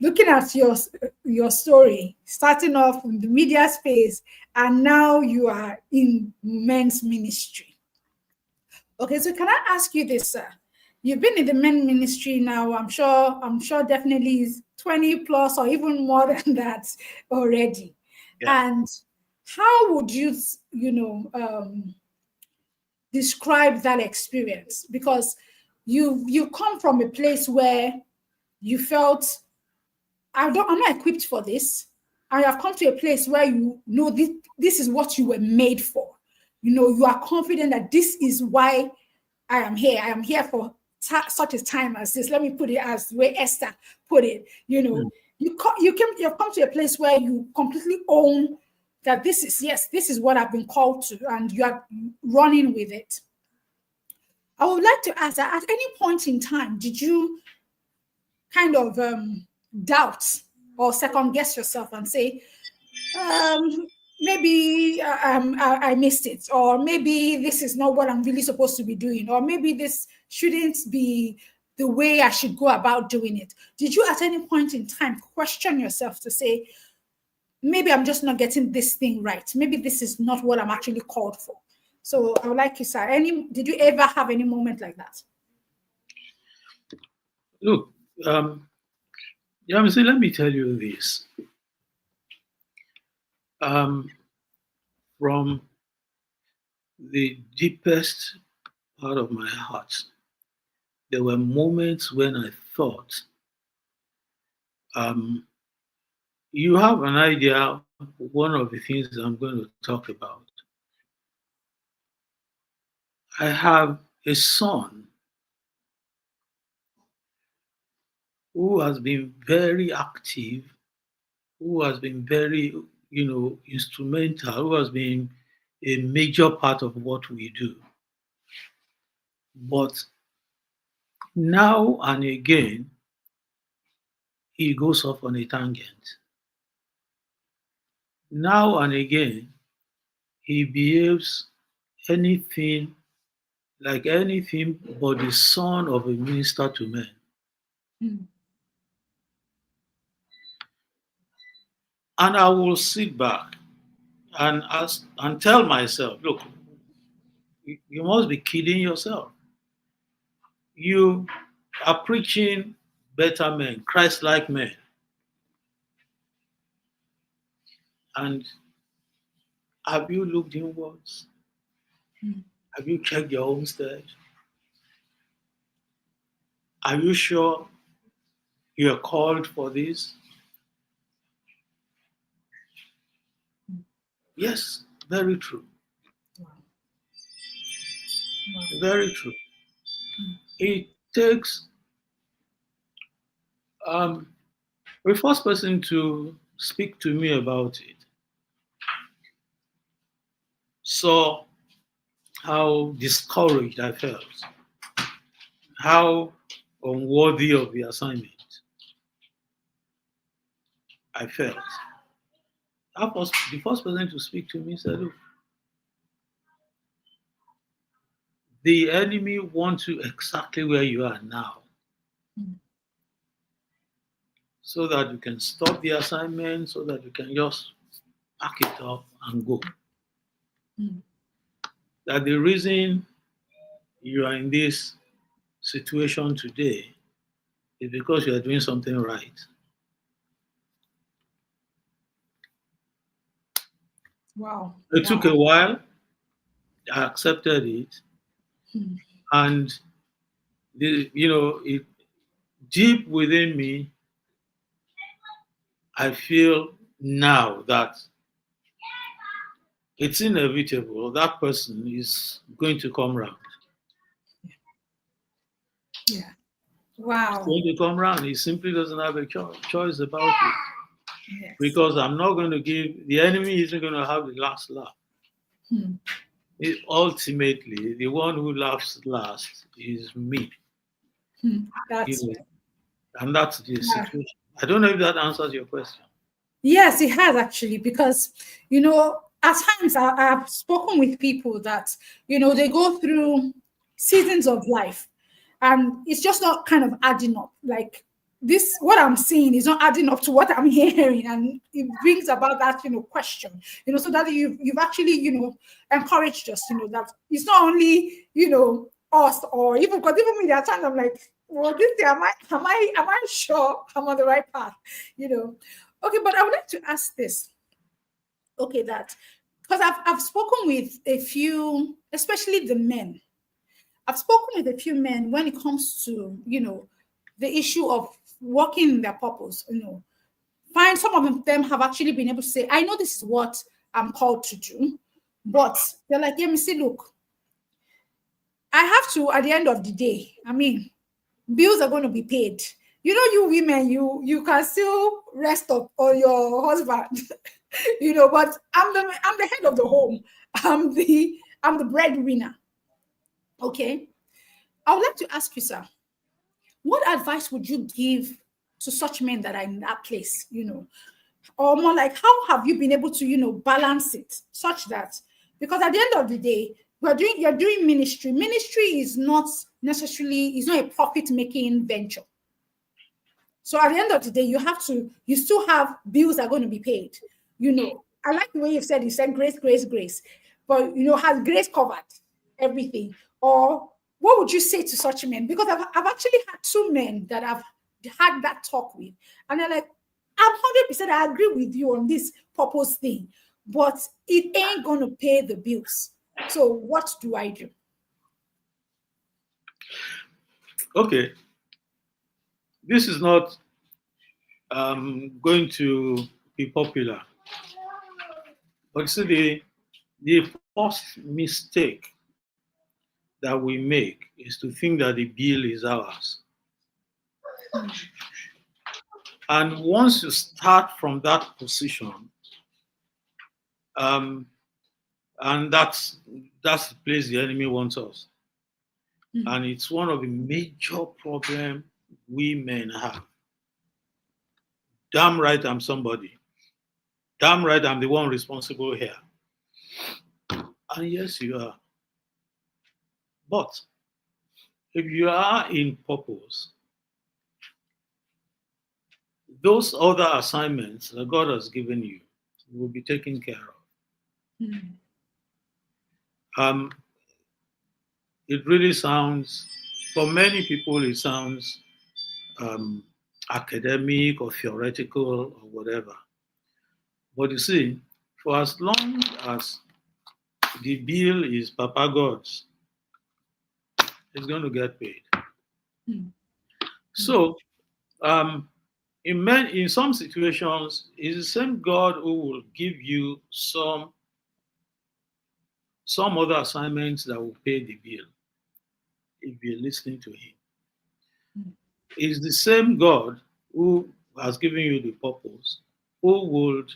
looking at your story, starting off in the media space, and now you are in men's ministry. Okay, so can I ask you this, sir? You've been in the men ministry now, I'm sure definitely is 20 plus or even more than that already. Yeah. And how would you, describe that experience? Because you come from a place where you felt I'm not equipped for this. I have come to a place where you know this is what you were made for. You are confident that this is why I am here. I am here for such a time as this. Let me put it as the way Esther put it. You've come to a place where you completely own that this is what I've been called to, and you are running with it. I would like to ask that at any point in time, did you kind of doubt or second guess yourself and say, maybe I missed it, or maybe this is not what I'm really supposed to be doing, or maybe this shouldn't be the way I should go about doing it? Did you at any point in time question yourself to say, maybe I'm just not getting this thing right? Maybe this is not what I'm actually called for. So I would like you, sir, did you ever have any moment like that? Look, let me tell you this. From the deepest part of my heart, there were moments when I thought, you have an idea, one of the things I'm going to talk about. I have a son who has been very active, who has been very, instrumental, who has been a major part of what we do. But now and again, he goes off on a tangent. Now and again, he behaves anything like anything but the son of a minister to men. Mm. And I will sit back and ask and tell myself, look, you must be kidding yourself. You are preaching better men, Christ-like men. And have you looked inwards? Mm. Have you checked your own stage? Are you sure you are called for this? Yes, very true. Wow. Wow. Very true. It takes the first person to speak to me about it saw how discouraged I felt, how unworthy of the assignment I felt. The first person to speak to me said, look, the enemy wants you exactly where you are now, so that you can stop the assignment, so that you can just pack it up and go. That the reason you are in this situation today is because you are doing something right. Wow. It took a while. I accepted it, and deep within me, I feel now that it's inevitable. That person is going to come round. Yeah. Wow. He's going to come round. He simply doesn't have a choice about it. Yes. Because I'm not going to give, the enemy isn't going to have the last laugh. ultimately, the one who laughs last is me. That's You know, right. and that's the Yeah. situation. I don't know if that answers your question. Yes, it has actually, because at times I've spoken with people that they go through seasons of life, and it's just not kind of adding up. Like, this, what I'm seeing is not adding up to what I'm hearing, and it brings about that question. So that you've actually encouraged us. That it's not only us, or even because even me, there are times I'm like, well, this thing, am I sure I'm on the right path? You know. Okay, but I would like to ask this. Okay, that, because I've spoken with a few, especially the men. I've spoken with a few men when it comes to the issue of working in their purpose. Find some of them have actually been able to say, I know this is what I'm called to do, but they're like, yeah, me see, look, I have to, at the end of the day, I mean, bills are going to be paid. You women, you can still rest up on your husband, but I'm the head of the home. I'm the breadwinner. Okay. I would like to ask you, sir, what advice would you give to such men that are in that place? Or more like, how have you been able to balance it such that, because at the end of the day, you're doing ministry. Ministry is not necessarily, is not a profit making venture. So at the end of the day, you still have bills that are going to be paid. I like the way you said grace, grace, grace. But has grace covered everything? Or what would you say to such men? Because I've actually had two men that I've had that talk with, and they're like, I'm 100% I agree with you on this purpose thing, but it ain't gonna pay the bills. So what do I do? Okay, this is not going to be popular, but see, the first mistake that we make is to think that the bill is ours. And once you start from that position, um, and that's the place the enemy wants us. And it's one of the major problems we men have. Damn right I'm somebody. Damn right I'm the one responsible here. And yes, you are. But if you are in purpose, those other assignments that God has given you will be taken care of. Um, it really sounds, for many people, it sounds um, academic or theoretical or whatever. But you see, for as long as the bill is Papa God's, it's going to get paid. So, um, in some situations, it's the same God who will give you some other assignments that will pay the bill if you're listening to Him. It's the same God who has given you the purpose, who would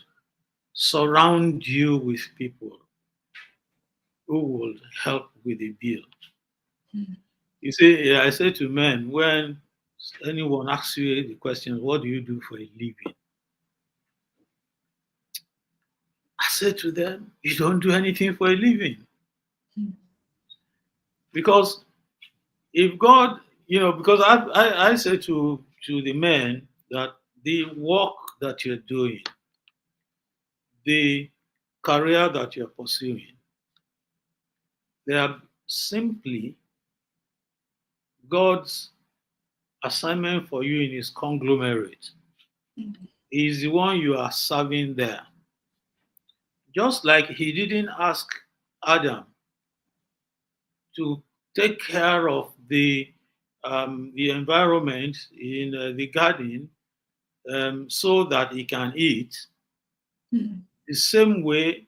surround you with people who will help with the bill. You see, I say to men, when anyone asks you the question, what do you do for a living? I say to them, you don't do anything for a living. Because if God, because I say to the men that the work that you're doing, the career that you're pursuing, they are simply God's assignment for you in His conglomerate. He is the one you are serving there. Just like He didn't ask Adam to take care of the environment in the garden so that he can eat. The same way,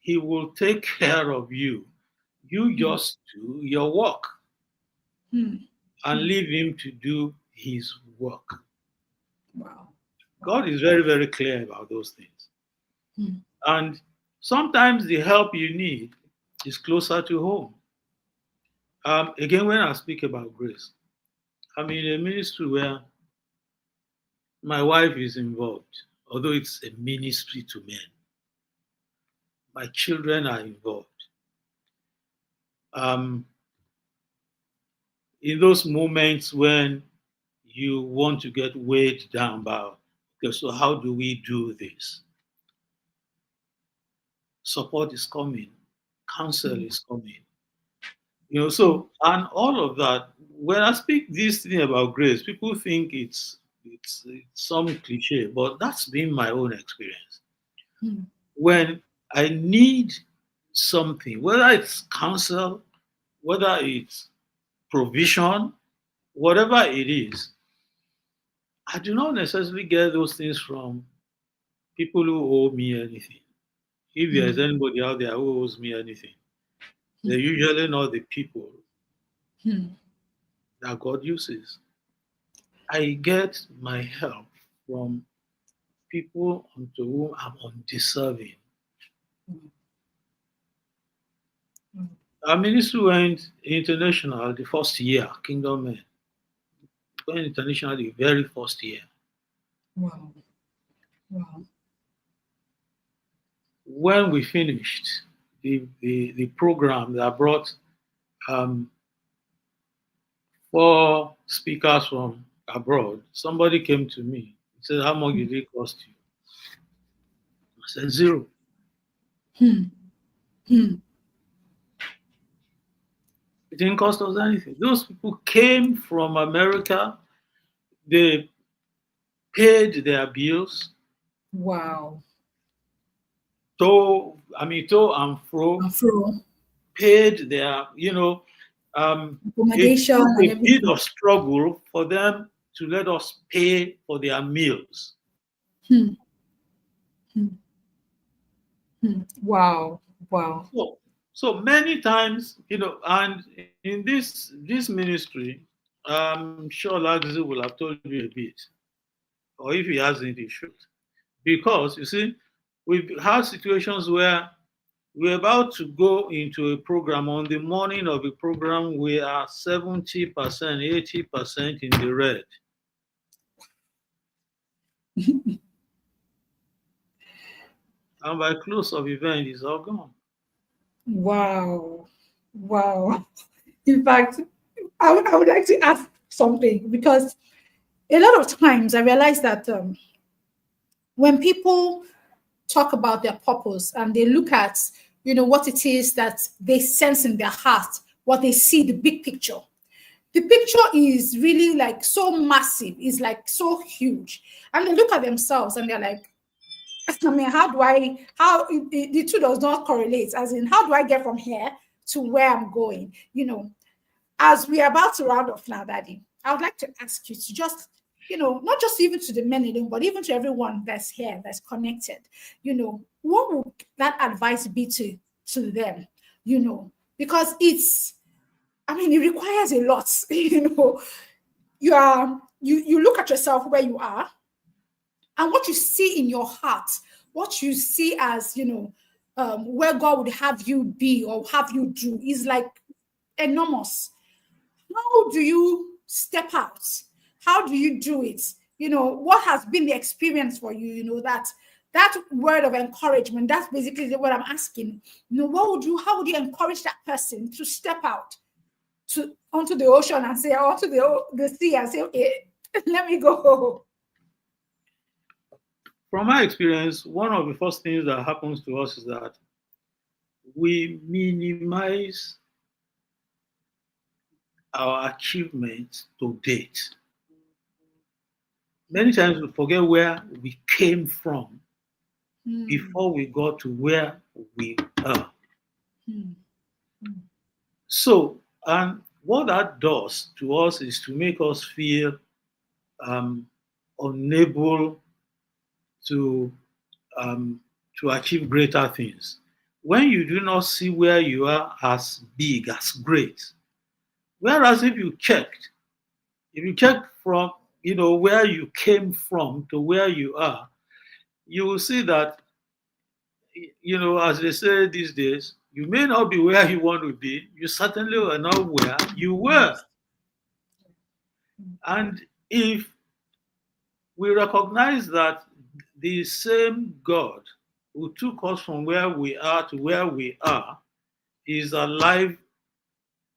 He will take care of you. You just do your work and leave Him to do His work. Wow. God is very, very clear about those things. And sometimes the help you need is closer to home. Again, when I speak about grace, I'm in a ministry where my wife is involved, although it's a ministry to men. My children are involved. Um, in those moments when you want to get weighed down by, okay, so how do we do this? Support is coming, counsel is coming. So and all of that. When I speak this thing about grace, people think it's some cliche, but that's been my own experience. When I need something, whether it's counsel, whether it's provision, whatever it is, I do not necessarily get those things from people who owe me anything. If there's anybody out there who owes me anything, they're usually not the people that God uses. I get my help from people unto whom I'm undeserving. Our ministry went international the first year, Kingdom Men. Went international the very first year. Wow. Wow. When we finished the program that brought 4 speakers from abroad, somebody came to me. He said, "How much did it cost you?" I said, "0." It didn't cost us anything. Those people came from America. They paid their bills. Wow. To and fro. Paid their, it accommodation took and a bit everything. of struggle for them to let us pay for their meals. Wow. Wow. So many times, and in this ministry, I'm sure Lagzi will have told you a bit, or if he hasn't, he should. Because you see, we've had situations where we're about to go into a program. On the morning of a program, we are 70%, 80% in the red. And by close of event, it's all gone. Wow. Wow. In fact, I would like to ask something, because a lot of times I realize that when people talk about their purpose and they look at, what it is that they sense in their heart, what they see, the big picture. The picture is really like so massive, is like so huge. And they look at themselves and they're like, I mean, the two does not correlate. As in, how do I get from here to where I'm going? As we are about to round off now, Daddy, I would like to ask you to just, not just even to the men alone, but even to everyone that's here, that's connected, what would that advice be to them? Because it requires a lot. You look at yourself where you are, and what you see in your heart, what you see as, where God would have you be or have you do is like enormous. How do you step out? How do you do it? What has been the experience for you? That word of encouragement, that's basically what I'm asking. How would you encourage that person to step out onto the ocean and say, onto the sea and say, okay, let me go? From my experience, one of the first things that happens to us is that we minimize our achievements to date. Many times we forget where we came from before we got to where we are. So, and what that does to us is to make us feel unable to achieve greater things. When you do not see where you are as big, as great, whereas if you check from where you came from to where you are, you will see that as they say these days, You may not be where you want to be. You certainly are not where you were. Yes. And if we recognize that the same God who took us from where we are to where we are is alive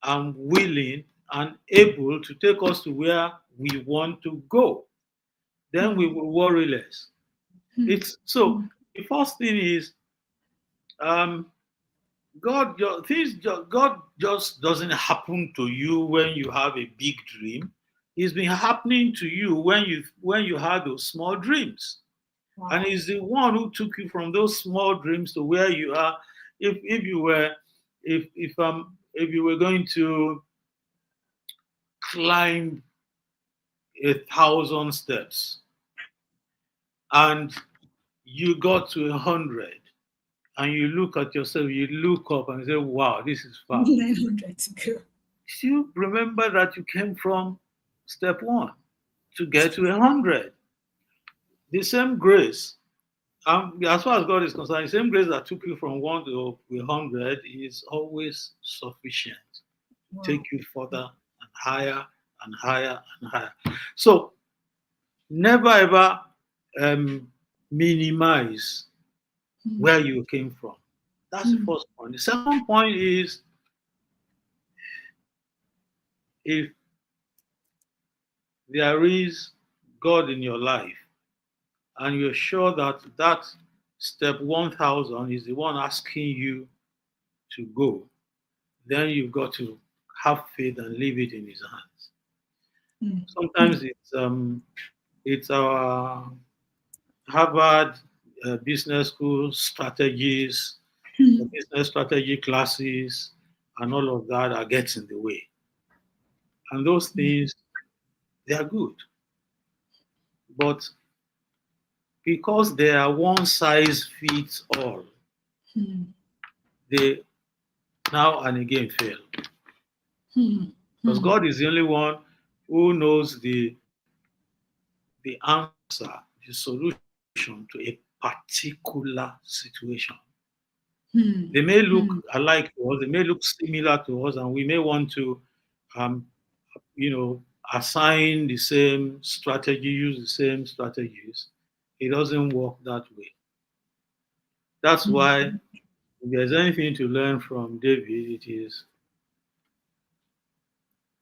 and willing and able to take us to where we want to go, then we will worry less. It's so the first thing is um, God just doesn't happen to you when you have a big dream. It's been happening to you when you had those small dreams. And Wow. he's the one who took you from those small dreams to where you are. If you were if you were going to climb 1,000 steps and you got to 100 and you look at yourself, you look up and say, wow, this is far. 900 to go. You remember that you came from step one to get to 100. The same grace, as far as God is concerned, the same grace that took you from 1 to 100 is always sufficient to Wow. take you further and higher and higher and higher. So never ever um, minimize Hmm. where you came from. That's the Hmm. first point. The second point is if there is God in your life and you're sure that that step 1000 is the one asking you to go, then you've got to have faith and leave it in His hands. Hmm. Sometimes it's our Harvard Business School strategies, the Hmm. business strategy classes, and all of that are gets in the way. And those things they are good, but because they are one size fits all, Hmm. they now and again fail. Hmm. Because Hmm. God is the only one who knows the answer, the solution to a particular situation. They Hmm. may look Hmm. alike to us, they may look similar to us, and we may want to, um, assign the same strategy, use the same strategies. It doesn't work that way. That's why Hmm. if there's anything to learn from David, it is,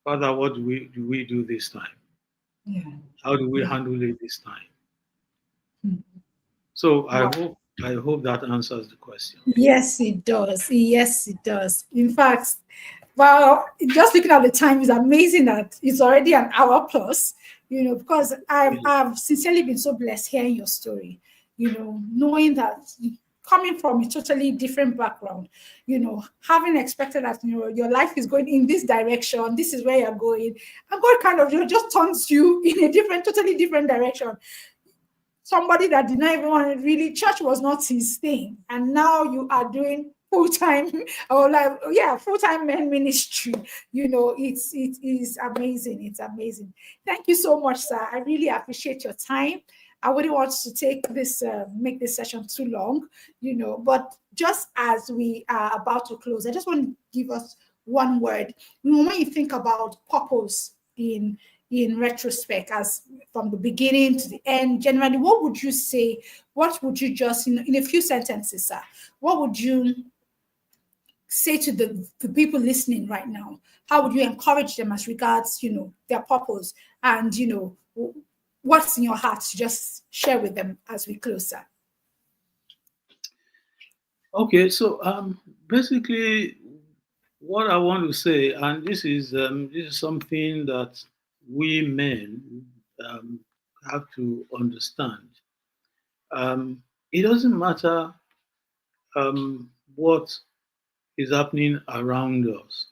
Father, what do we do this time? Yeah. How do we Yeah. handle it this time? Hmm. So I Wow. hope I hope that answers the question. Yes, it does. Yes, it does. In fact, well, just looking at the time is amazing that it's already an hour plus, because Really. I've sincerely been so blessed hearing your story, knowing that coming from a totally different background, having expected that, your life is going in this direction, this is where you're going, and God kind of, just turns you in a totally different direction. Somebody that did not even want to really, church was not his thing, and now you are doing full-time or like, yeah, full-time men ministry. It is amazing. It's amazing. Thank you so much, sir. I really appreciate your time. I wouldn't want to make this session too long, but just as we are about to close, I just want to give us one word. When you think about purpose in retrospect, as from the beginning to the end, generally, what would you say? What would you just, in a few sentences, sir, what would you say to the people listening right now? How would you encourage them as regards, their purpose and, what's in your heart to just share with them as we close, sir? Okay, so basically, what I want to say, and this is something that we men um, have to understand. It doesn't matter what is happening around us.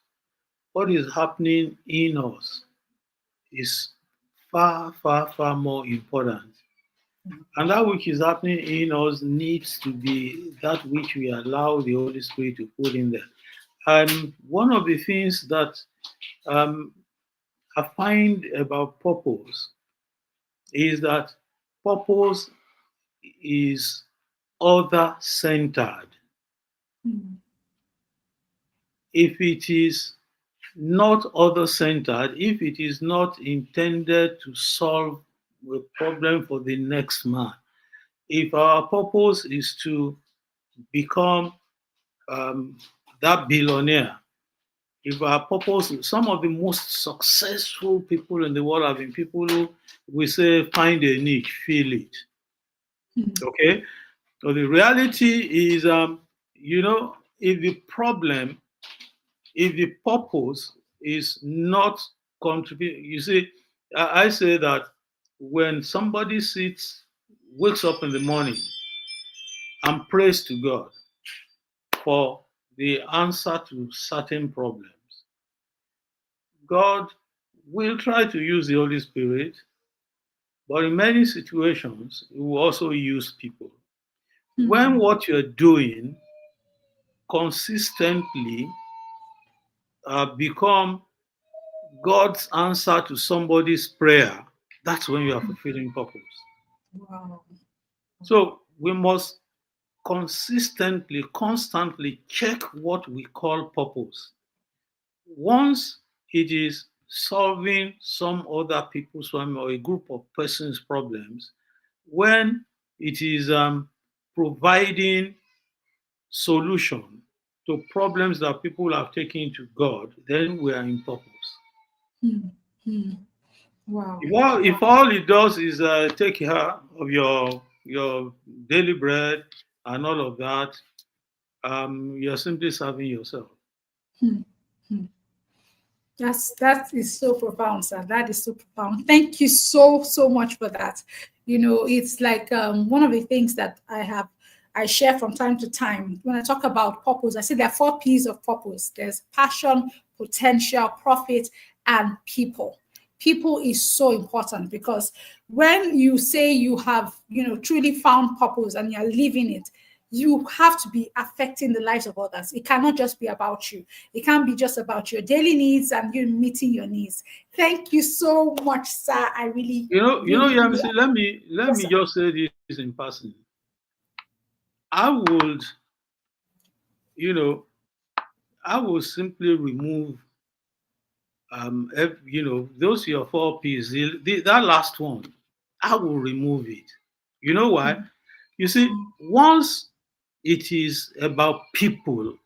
What is happening in us is far, far, far more important. And that which is happening in us needs to be that which we allow the Holy Spirit to put in there. And one of the things that um, I find about purpose is that purpose is other centered. Mm. if it is not other-centered, if it is not intended to solve a problem for the next man, if our purpose is to become that billionaire, if our purpose, some of the most successful people in the world have been people who we say find a niche, feel it. Okay? So the reality is, if the problem, if the purpose is not contribute, you see, I say that when somebody wakes up in the morning and prays to God for the answer to certain problems, God will try to use the Holy Spirit, but in many situations, He will also use people. When what you're doing consistently become God's answer to somebody's prayer, that's when you are fulfilling purpose. Wow. So we must constantly check what we call purpose. Once it is solving some other people's problem or a group of persons' problems, when it is providing solution to problems that people have taken to God, then we are in purpose. Wow. If all it does is take care of your daily bread and all of that, you're simply serving yourself. That is so profound, sir. That is so profound. Thank you so much for that. It's like one of the things that I share from time to time when I talk about purpose. I say there are 4 P's of purpose. There's passion, potential, profit, and people. People is so important because when you say you have, truly found purpose and you're living it, you have to be affecting the lives of others. It cannot just be about you. It can't be just about your daily needs and you meeting your needs. Thank you so much, sir. I really, really, Yeah, really. let Yes, me sir. just say this in passing. I would, you know, I will simply remove, those your 4 P's. That last one, I will remove it. You know why? You see, once it is about people,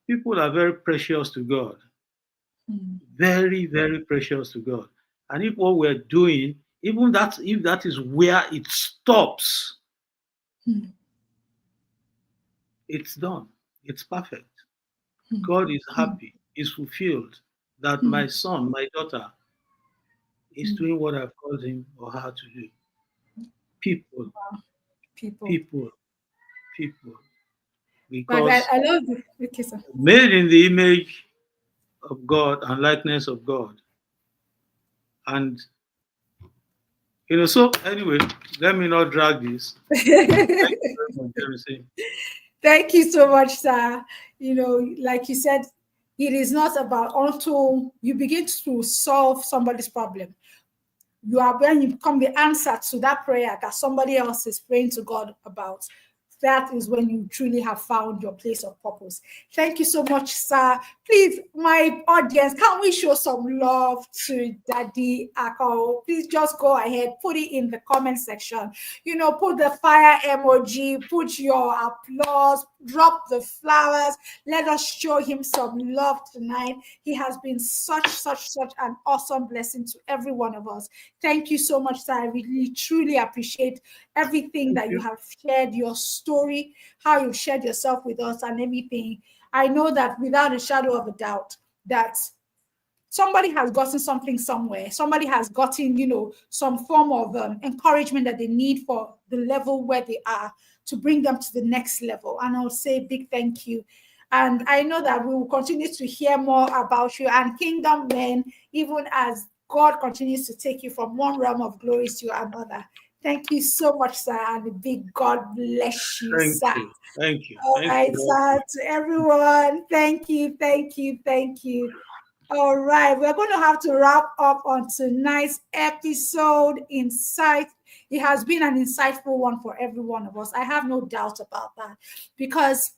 people are very precious to God. Very, very precious to God. And if what we're doing, even that, if that is where it stops, it's done. It's perfect. God is happy, is fulfilled that my son, my daughter is doing what I've called him or her to do. People, People. people, people. But Because I love the okay, sir. made in the image of God and likeness of God. And, so anyway, let me not drag this. Thank you very much, MC. Thank you so much, sir. Like you said, it is not about until you begin to solve somebody's problem. You are when you become the answer to that prayer that somebody else is praying to God about. That is when you truly have found your place of purpose. Thank you so much, sir. Please, my audience, can we show some love to Daddy Akano? Please just go ahead, put it in the comment section. Put the fire emoji, put your applause, drop the flowers. Let us show him some love tonight. He has been such an awesome blessing to every one of us. Thank you so much, sir. I really, truly appreciate everything Thank that you you. have shared, your story, how you shared yourself with us and everything. I know that without a shadow of a doubt that somebody has gotten something somewhere. Somebody has gotten, some form of encouragement that they need for the level where they are to bring them to the next level. And I'll say big thank you. And I know that we will continue to hear more about you and Kingdom Men, even as God continues to take you from one realm of glory to another. Thank you so much, sir, and a big God bless you, Thank sir. you. Thank you. All Thank right, you. sir, to everyone, thank you, thank you, thank you. All right, we're going to have to wrap up on tonight's episode. It has been an insightful one for every one of us. I have no doubt about that because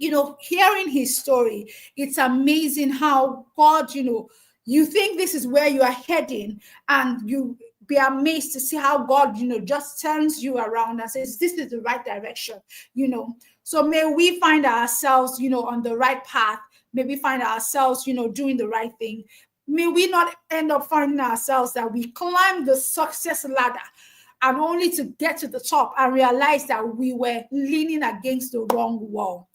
hearing his story, it's amazing how God, you think this is where you are heading, and you be amazed to see how God, just turns you around and says, this is the right direction. So may we find ourselves, on the right path. May we find ourselves, doing the right thing. May we not end up finding ourselves that we climb the success ladder and only to get to the top and realize that we were leaning against the wrong wall.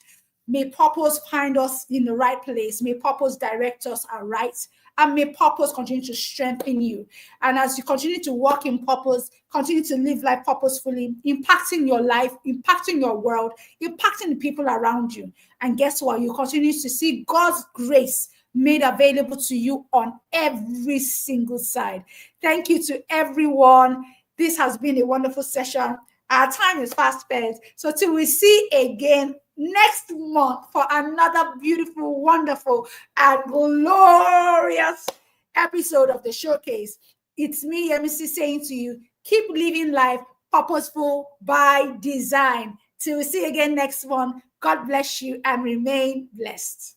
May purpose find us in the right place. May purpose direct us aright. And may purpose continue to strengthen you. And as you continue to walk in purpose, continue to live life purposefully, impacting your life, impacting your world, impacting the people around you. And guess what? You continue to see God's grace made available to you on every single side. Thank you to everyone. This has been a wonderful session. Our time is fast spent. So till we see again next month for another beautiful, wonderful, and glorious episode of the Showcase. It's me, MC, saying to you, keep living life purposeful by design. Till we see again next month, God bless you and remain blessed.